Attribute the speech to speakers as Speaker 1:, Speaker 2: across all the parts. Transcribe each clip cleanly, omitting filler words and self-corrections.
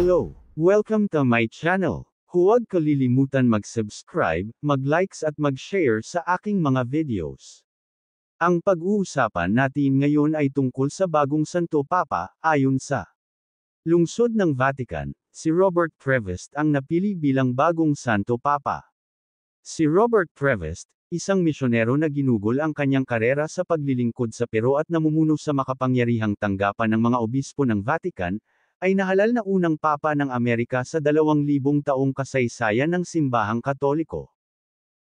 Speaker 1: Hello! Welcome to my channel. Huwag kalilimutan mag-subscribe, mag-likes at mag-share sa aking mga videos. Ang pag-uusapan natin ngayon ay tungkol sa bagong Santo Papa, ayon sa lungsod ng Vatican, si Robert Prevost ang napili bilang bagong Santo Papa. Si Robert Prevost, isang misyonero na ginugol ang kanyang karera sa paglilingkod sa Pero at namumuno sa makapangyarihang tanggapan ng mga obispo ng Vatican, ay nahalal na unang papa ng Amerika sa 2,000 taong kasaysayan ng simbahang Katoliko.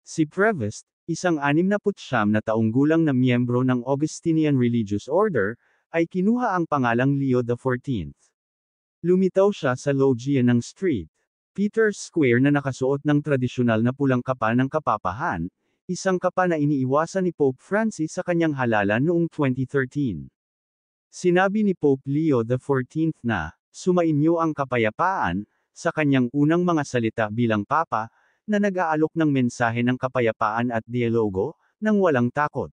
Speaker 1: Si Prevost, isang 69 na taong gulang na miyembro ng Augustinian Religious Order, ay kinuha ang pangalang Leo XIV. Lumitaw siya sa loggia ng St. Peter's Square na nakasuot ng tradisyonal na pulang kapa ng kapapahan, isang kapa na iniiwasan ni Pope Francis sa kanyang halalan noong 2013. Sinabi ni Pope Leo XIV na, "Sumainyo ang kapayapaan," sa kanyang unang mga salita bilang Papa, na nag-aalok ng mensahe ng kapayapaan at dialogo, nang walang takot.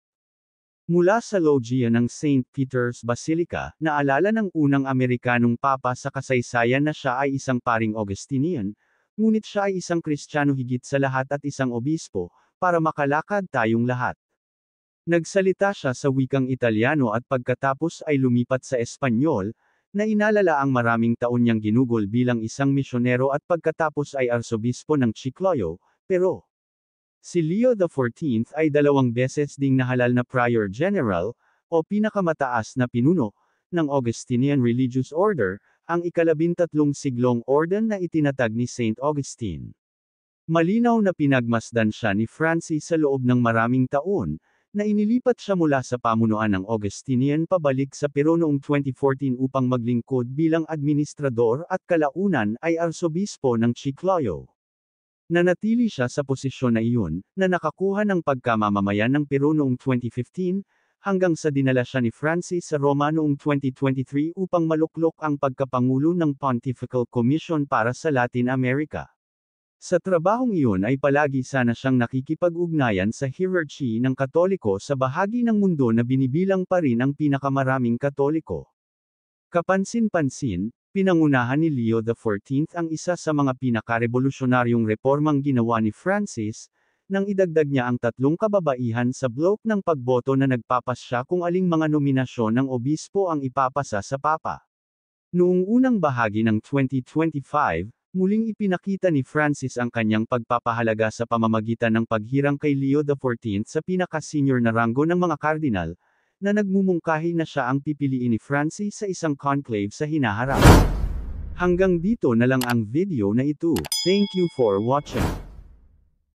Speaker 1: Mula sa loggia ng St. Peter's Basilica, naalala ng unang Amerikanong Papa sa kasaysayan na siya ay isang paring Augustinian, ngunit siya ay isang Kristiyano higit sa lahat at isang obispo, para makalakad tayong lahat. Nagsalita siya sa wikang Italyano at pagkatapos ay lumipat sa Espanyol, na inalala ang maraming taon niyang ginugol bilang isang misyonero at pagkatapos ay arsobispo ng Chiclayo, Pero. Si Leo XIV ay 2 beses ding nahalal na Prior General, o pinakamataas na pinuno, ng Augustinian Religious Order, ang ika-13 siglong orden na itinatag ni St. Augustine. Malinaw na pinagmasdan siya ni Francis sa loob ng maraming taon, na inilipat siya mula sa pamunuan ng Augustinian pabalik sa Pero noong 2014 upang maglingkod bilang administrador at kalaunan ay arsobispo ng Chiclayo. Nanatili siya sa posisyon na iyon, na nakakuha ng pagkamamamayan ng Pero noong 2015, hanggang sa dinala siya ni Francis sa Roma noong 2023 upang maluklok ang pagkapangulo ng Pontifical Commission para sa Latin America. Sa trabahong iyon ay palagi sana siyang nakikipag-ugnayan sa hierarchy ng Katoliko sa bahagi ng mundo na binibilang pa rin ang pinakamaraming Katoliko. Kapansin-pansin, pinangunahan ni Leo XIV ang isa sa mga pinakarevolusyonaryong reformang ginawa ni Francis, nang idagdag niya ang 3 kababaihan sa blok ng pagboto na nagpapasya kung aling mga nominasyon ng obispo ang ipapasa sa Papa. Noong unang bahagi ng 2025, muling ipinakita ni Francis ang kanyang pagpapahalaga sa pamamagitan ng paghirang kay Leo XIV sa pinaka-senior na ranggo ng mga kardinal, na nagmumungkahi na siya ang pipiliin ni Francis sa isang conclave sa hinaharap. Hanggang dito na lang ang video na ito. Thank you for watching.